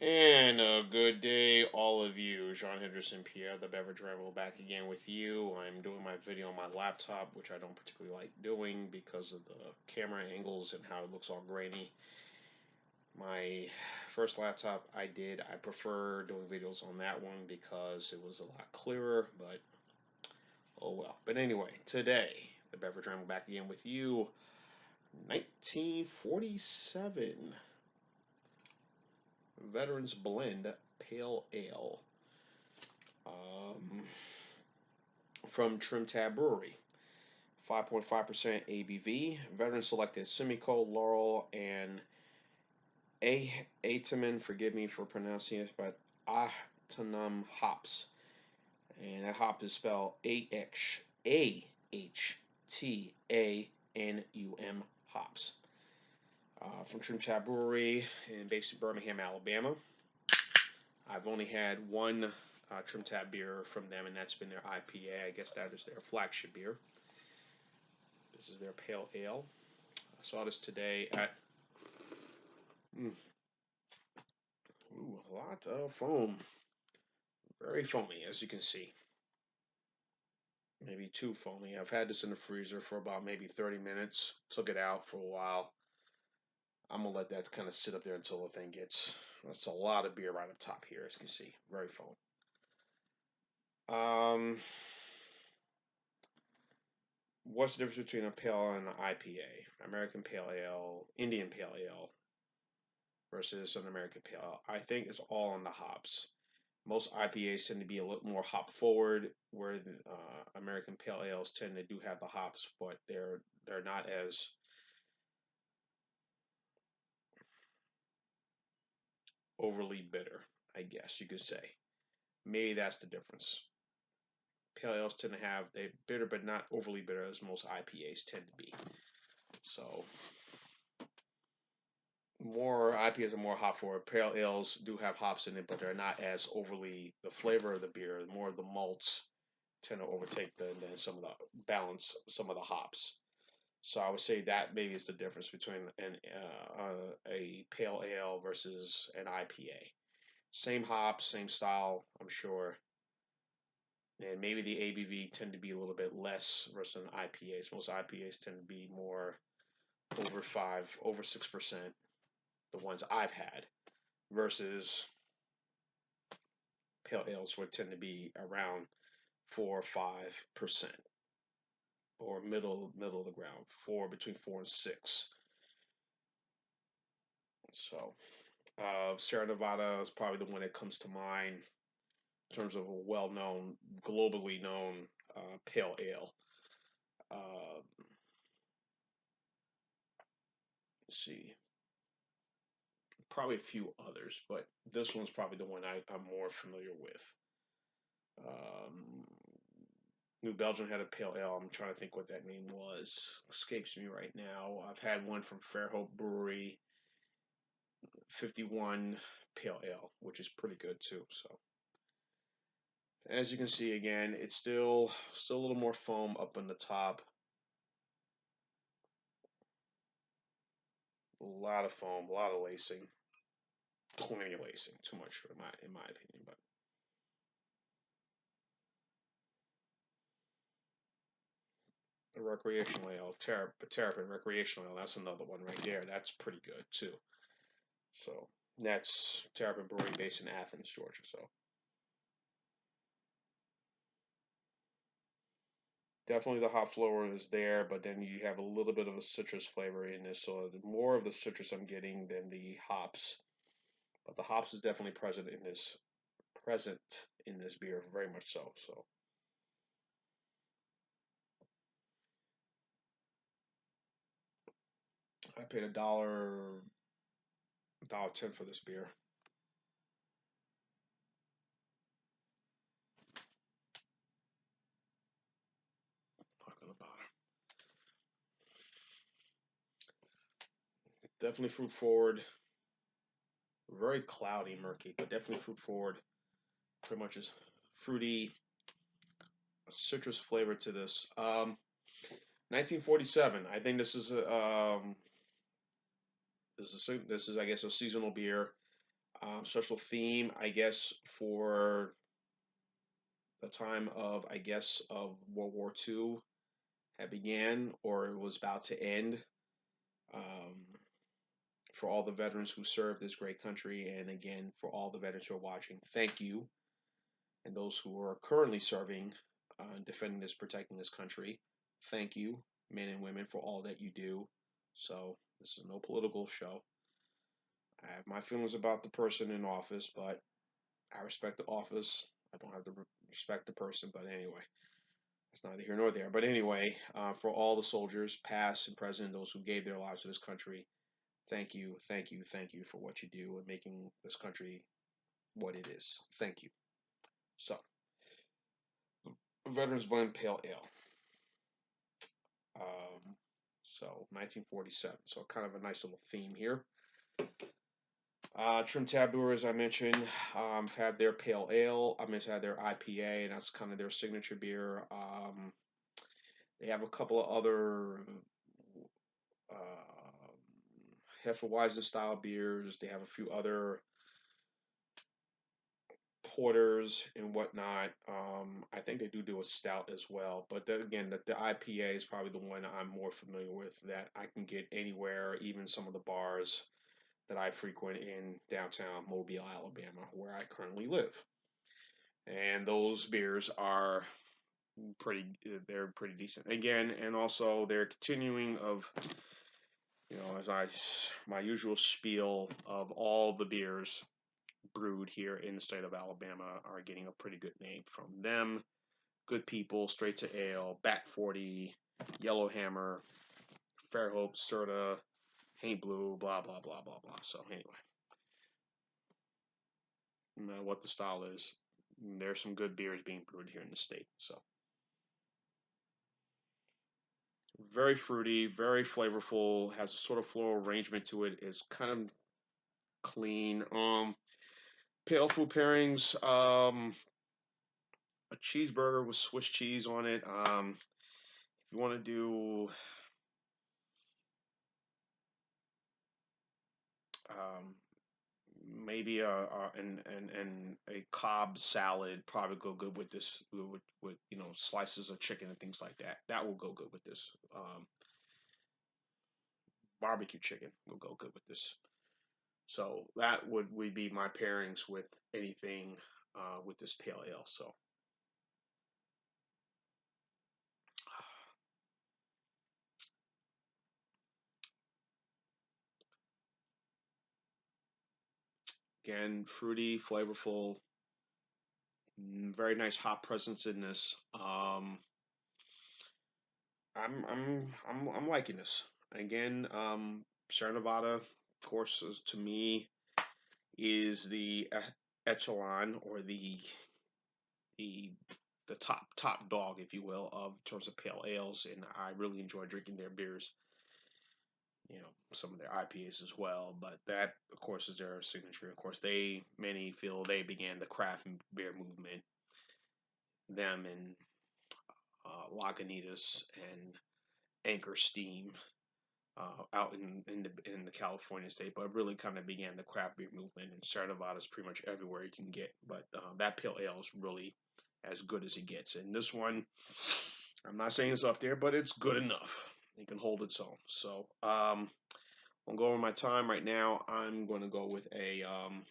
And a good day, all of you. Jean Henderson Pierre, the Beverage Rebel, back again with you. I'm doing my video on my laptop, which I don't particularly like doing because of the camera angles and how it looks all grainy. My first laptop I prefer doing videos on that one because it was a lot clearer, but oh well. But anyway, today, the Beverage Rebel back again with you. 1947 Veterans Blend Pale Ale. From TrimTab Brewery. 5.5% ABV. Veteran selected Simcoe, Loral, and Ahtanum, forgive me for pronouncing it, but Ahtanum hops. And that hop is spelled Ahtanum hops. From TrimTab Brewery and based in Birmingham, Alabama. I've only had one TrimTab beer from them, and that's been their IPA. I guess that is their flagship beer. This is their pale ale. I saw this today at a lot of foam. Very foamy, as you can see. Maybe too foamy. I've had this in the freezer for about maybe 30 minutes. Took it out for a while. I'm going to let that kind of sit up there until the thing gets... That's a lot of beer right up top here, as you can see. Very foam. What's the difference between a pale ale and an IPA? American Pale Ale, Indian Pale Ale versus an American Pale Ale. I think it's all on the hops. Most IPAs tend to be a little more hop forward, where the American Pale Ales tend to do have the hops, but they're not as overly bitter, I guess you could say. Maybe that's the difference. Pale ales tend to have they're bitter, but not overly bitter as most IPAs tend to be. So more IPAs are more hop forward. Pale ales do have hops in it, but they're not as overly the flavor of the beer. More of the malts tend to overtake than some of the balance, some of the hops. So I would say that maybe is the difference between a pale ale versus an IPA. Same hops, same style, I'm sure. And maybe the ABV tend to be a little bit less versus an IPAs. Most IPAs tend to be more over 6%, the ones I've had, versus pale ales would tend to be around 4 or 5%, or middle of the ground, between 4 and 6. So Sierra Nevada is probably the one that comes to mind in terms of a well-known, globally known pale ale. Let's see. Probably a few others, but this one's probably the one I'm more familiar with. New Belgium had a pale ale. I'm trying to think what that name was. Escapes me right now. I've had one from Fairhope Brewery, 51 pale ale, which is pretty good too. So as you can see, again, it's still a little more foam up on the top. A lot of foam, a lot of lacing, plenty of lacing. Too much in my opinion, but. The recreational ale, Terrapin recreational ale, that's another one right there. That's pretty good too. So that's Terrapin Brewing based in Athens, Georgia. So definitely the hop flavor is there, but then you have a little bit of a citrus flavor in this. So more of the citrus I'm getting than the hops. But the hops is definitely present in this beer, very much so. So I paid $1.10 for this beer. Definitely fruit forward. Very cloudy, murky, but definitely fruit forward. Pretty much is fruity, citrus flavor to this. 1947. I think this is I guess a seasonal beer. Social theme, I guess, for the time of, I guess, of World War II had began or it was about to end. Um, for all the veterans who served this great country, and again, for all the veterans who are watching, thank you. And those who are currently serving, defending this, protecting this country, thank you, men and women, for all that you do. So, this is no political show. I have my feelings about the person in office, but I respect the office. I don't have to respect the person, but anyway, it's neither here nor there. But anyway, for all the soldiers, past and present, those who gave their lives to this country, thank you, thank you, thank you for what you do and making this country what it is. Thank you. So, Veterans Blend Pale Ale. So, 1947. So, kind of a nice little theme here. TrimTab Brewer, as I mentioned, had their pale ale. I mean, had their IPA, and that's kind of their signature beer. They have a couple of other Hefeweizen style beers. They have a few other porters and whatnot. I think they do a stout as well. But then again, the IPA is probably the one I'm more familiar with that I can get anywhere, even some of the bars that I frequent in downtown Mobile, Alabama, where I currently live. And those beers are they're pretty decent. Again, and also they're continuing of, as my usual spiel of all the beers brewed here in the state of Alabama are getting a pretty good name from them. Good People, Straight to Ale, Back 40, Yellowhammer, Fairhope, Serta, Haint Blue, blah, blah, blah, blah, blah. So anyway, no matter what the style is, there's some good beers being brewed here in the state. So very fruity, very flavorful, has a sort of floral arrangement to it, is kind of clean. Pale food pairings, a cheeseburger with Swiss cheese on it. If you want to do um, maybe and a Cobb salad probably go good with this with slices of chicken and things like that. That will go good with this. Barbecue chicken will go good with this. So that would be my pairings with anything with this pale ale. So again, fruity, flavorful, very nice hop presence in this. I'm liking this. Again, Sierra Nevada, of course, to me is the echelon or the the top dog, if you will, of in terms of pale ales, and I really enjoy drinking their beers. Some of their IPAs as well, but that, of course, is their signature. Of course, many feel they began the craft beer movement. Them and Lagunitas and Anchor Steam out in the California state, but really kind of began the craft beer movement. And Sierra Nevada is pretty much everywhere you can get. But that pale ale is really as good as it gets. And this one, I'm not saying it's up there, but it's good enough. It can hold its own. So I'll go over my time right now. I'm going to go with and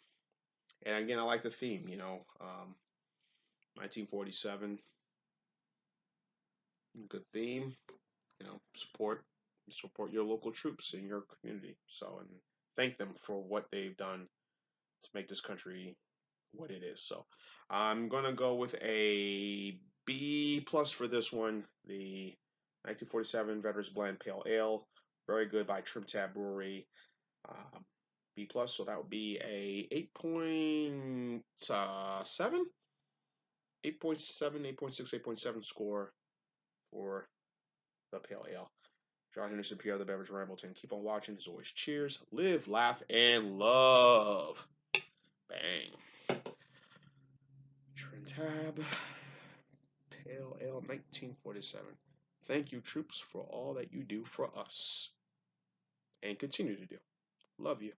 again, I like the theme. 1947, good theme. Support your local troops in your community. So, and thank them for what they've done to make this country what it is. So, I'm gonna go with a B plus for this one. The 1947 Veterans Blend Pale Ale, very good by TrimTab Brewery. B plus, so that would be a 8.7, 8.7, 8.6, 8.7 score for the Pale Ale. John Henderson, PR, the Beverage Rambleton. Keep on watching. As always, cheers, live, laugh, and love. Bang. TrimTab, Pale Ale 1947. Thank you, troops, for all that you do for us and continue to do. Love you.